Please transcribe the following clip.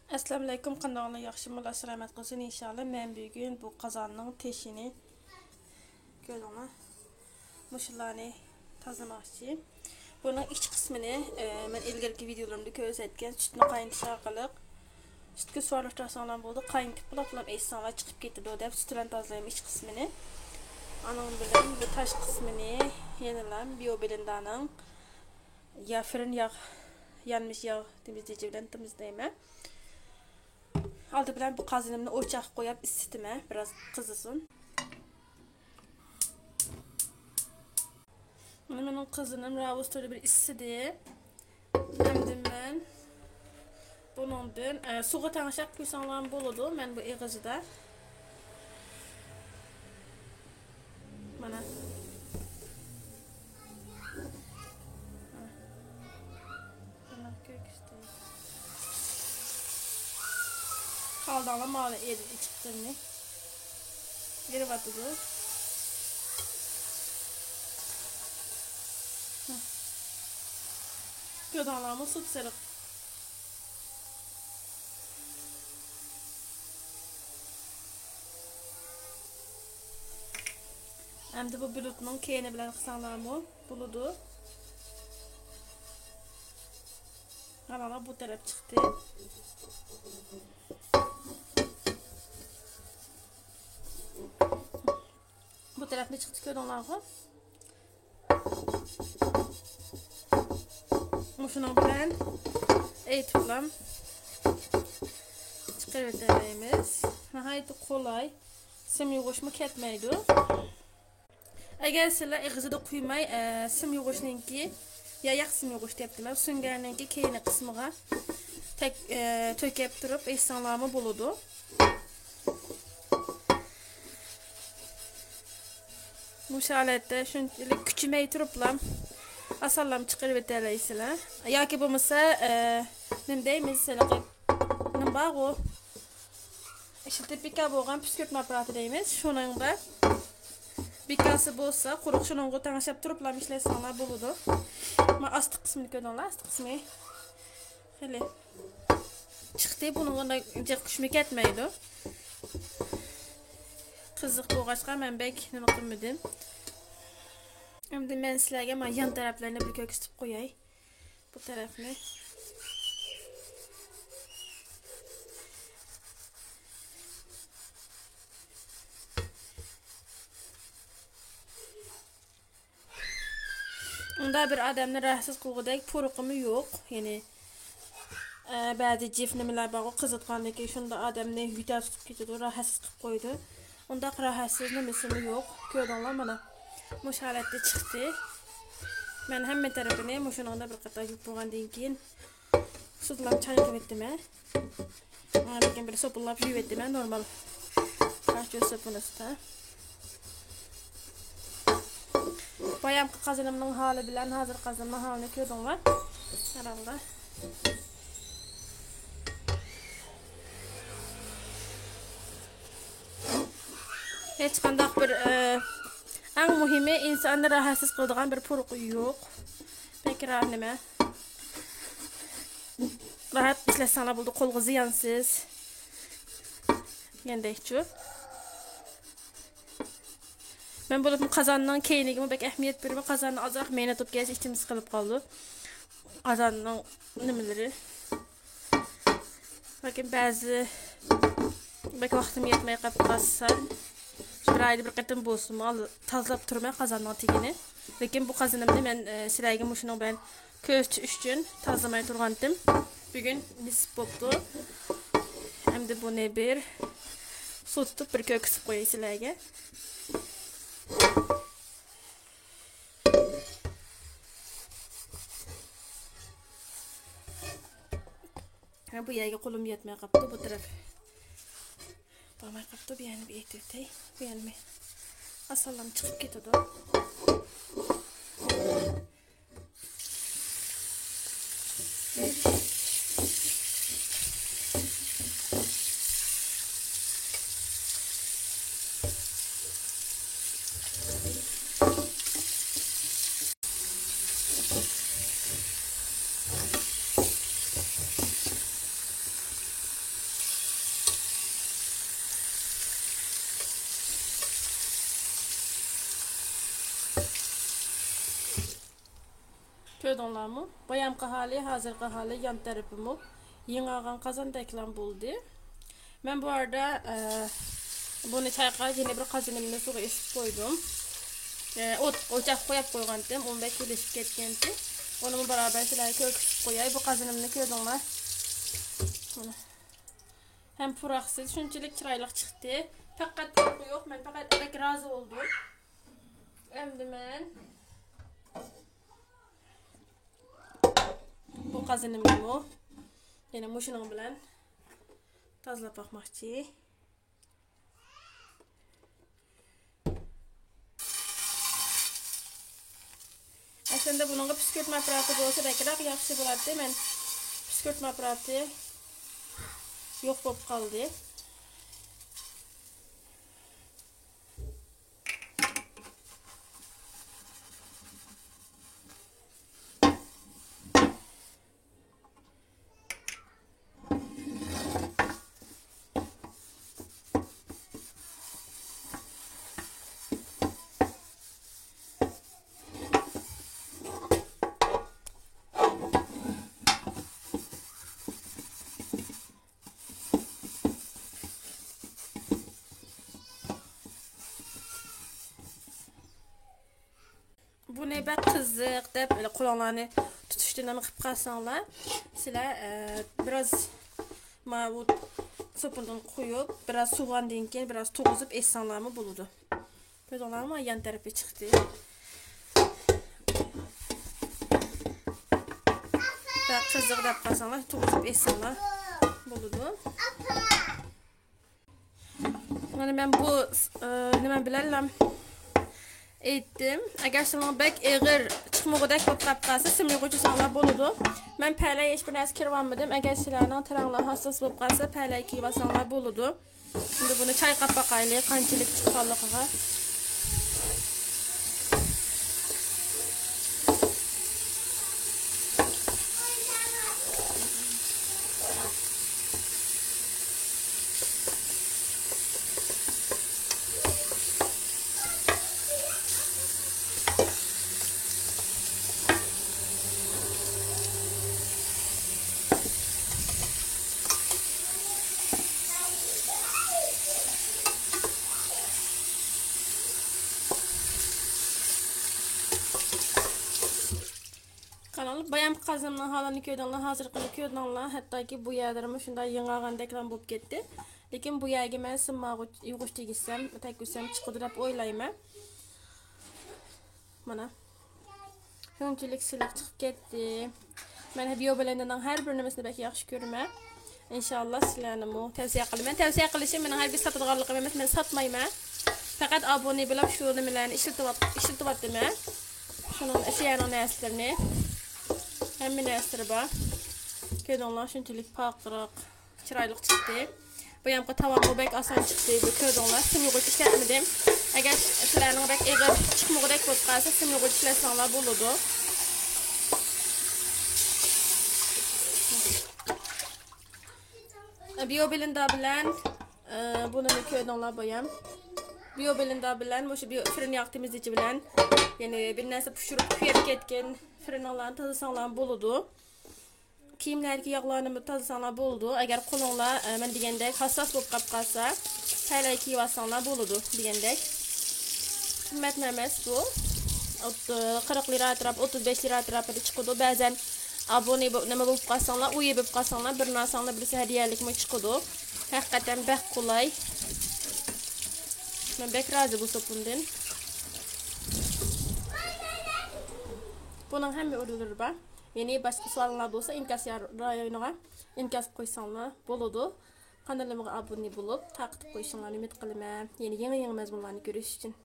Assalamu alaykum, qandoqlar yaxshi bo'lsa salomat qolsin inshaalloh. Men bugun bu qozonning teshini ko'rdingmi? Mushularni tozalamoqchi. Buning iç qismini men ilgirki videolarımda ko'rsatgan sütni qaynatish orqali sütga suvarlashtirsanlar bo'ldi. Qaynatib qilib essanlar chiqib ketadi deb sütdan tozalayman iç qismini. Onun bilan bu taş qismini yenilam biobelindaning ya fırın yağ yanmış yağ temizleyici bilan temizlayman. Aldı bilen bu kazanımını ocaq koyup ısıtma biraz kızısın. Benim kızınım ravusları bir ısıdı. Şimdi ben bunun dün suğa tanışak koysanlarım boludu. Ben bu eğizde bana Kaldağla malı edip çıktığını geri batıdı. Gödağlarımı süt serip. Hem de bu bulutunun keyini bilen kısanlarımı buludu. Hala bu taraf çıktı. Bu tarafta çıktı köydonlarga. Şunun bilen eğitiplam çıkarıveramiz. Nahayet kolay. Sim yoğuşma ketmeydi. Eğer sizler eğizide kuymay sim yoğuşunki ya yağ sim yoğuş deyiptiler. Süngerninki keyini kısmıga tek tökep durup ehsanlarımı buludu. Bu şalette şunçilik küçümeyi turuplam asallam çıkarıveralaysizlar. Yoki bo'lmasa nima deymiz sizlarga nima bor u ishlatib beka bo'lgan püskürtme aparatı deymiz. Shuningda bekasi bo'lsa quruq shuningga tanishib turuplam ishlatsanlar bo'ladi. Men asti qismini ko'rdinglar, asti qismi hali chiqdi. Buningga jiq kuchmi ketmaydi. Qiziq bo'lg'achqa men bek nima qilmadim. Şimdi ben sizlerge yan taraflarını bir köküstüp koyay. Bu tarafını. Onda bir adamın rahatsız kılgıdaki porukumu yok. Yani bazı cifnemiler bağı kızıtkanlık şunda adamın hüda tutup gidiyordu, rahatsız kılıp koydu. Onda rahatsız nemesimi yok. Gördünler bana. Muş halette çıktı. Ben hemen tarafını muşununda bir kata yupuğan deyin. Sütlam çayını ettim. Bakın böyle sopullap yüvettim normal. Kaçıyor sopunuzda. Bayam kazanımın hali bilen hazır kazanma halini gördünler. Herhalde. Hiç kandak bir en mühimi insanı rahatsız kıldığan bir poruku yok. Peki rahatneme. Rahat işlesene buldu. Kolgu ziyansız. Yendekçi. Ben buldum kazandan keynigime pek ehmiyet verip kazandan azrak meyne tutup gez içimiz kalıp kaldı. Kazandan nimeleri. Bakın bazı belki vaktim yetmeye kapatsan. Bir ayda bir qetim bolsun tazalap turmay qazandan tegini. Lekin bu qazanımni men sizlarga mushuni bilan ko'ritish uchun tozlamay turgandim. Bugun nisib bo'pti. Endi buni bir sutib bir ko'ksib qo'yay sizlarga. Bu yerga qo'lim yetmay qopti bu taraf. Tamam kaptı bir yani bir etütey. Bir yani mi? Asallam çıkıp gidiyordu. Gördünlermi? Bayamkı hali, hazırkı hali, yan tarafımı. Yeni ağan kazan deklan buldu. Ben bu arada bunu çayqa yine bir kazanımını suya esip koydum. Ocak koyup koygandım. 15 yıl esip ketkendi. Onu beraber silahı köküsüp koyayım. Bu kazanımını gördünler. Hem puraksız, şunçilik çıraylık çıktı. Fakat korku yok. Ben fakat pek razı oldum. Hem ben bu kazanımı yine muşunum bilen tazlap bakmakçı. Aslında bunun püskürtme aparatı olsa belki yaxşı bo'lardi. Men püskürtme aparatı yo'q bo'lib qoldi. Bu ne bak kızık deb böyle kulağlarını tutuştuğundan kıp kalsanlar sizler biraz bu sopundan koyup biraz soğan denken biraz toğuzup essanlarımı buludu. Böyle olanlar yan tarafı çıktı. Bak kızık deb kalsanlar toğuzup essanlar buludu. Yani ben bu ne bilelim etdim. Eğer sana bek eğer çıkmağıdak bu kapkası simliğucu sağlar boludu. Ben pərləyə heç bir nəsə kirvanmadım. Eğer silahla taranlar hassas olub qalsa pərləyə ki basanlar boludu. Şimdi bunu çay qapaqaylı qançilik çıxarlıqığa. Kanalı bayam kazanımdan halanı köydanlar hazırlıqını köydanlar hatta ki bu yerlerimi şunda yığağan dekran bulup gitti. Lekin bu yerge ben sınmağı yuğuştu gitsem tek gitsem çıkıdırap oylayma. Mana şunçilik silah çıkıp gitti. Ben hep yobelendiğinden her bir nemesini belki yaxşı görme. İnşallah silahımı tavsiye qildim. Ben tavsiye qilishim men har bir satadiganligim emas, men satmayman. Faqat abone bo'lib shu nimalarni ishiltibatdim. Şunun eşyanın nəslərini həmin nəsləri var. Köydonlar şunçilik paqırıq, çiraylıq çıxdı. Bu yamqa tavan bək asan çıxdı. Bu köydonlar simliğuç işlətmədim. Əgər sizlərin bək eğer çıxmağıdak bo'lib qalsa simliğuç işləsənlər buludu. Biyobelinda bilen bunu köydonlar bayam. Biyobelinda bilen, bu fırın yağ temizleyici bilen, yani bir neyse pişirip kuyup ketken fırınlarını tazasanlar buludu. Kiyimlerki yağlarını tazasanlar buludu. Eğer kolonlar ben degендek hassas bulup kapkalsa hala kiyvasanlar buludu degендek. Kıymetmemiz bu. 40 lira atrap, 35 lira atrapı çıkıdı. Bazen abone neme bulup kalsanlar, uyu bulup kalsanlar, bir nasanlar birisi hediyelik mi çıkıdı. Hakikaten bek kolay. Ben bek razı bu sopundan. Bunun hem örülür var. Yeni başka sorular olsa inkas rayonuna inkas koysanlar buludu. Kanalıma abone bulup takip koysanlar ümit kılma. Yeni mezmunlarını görüş için.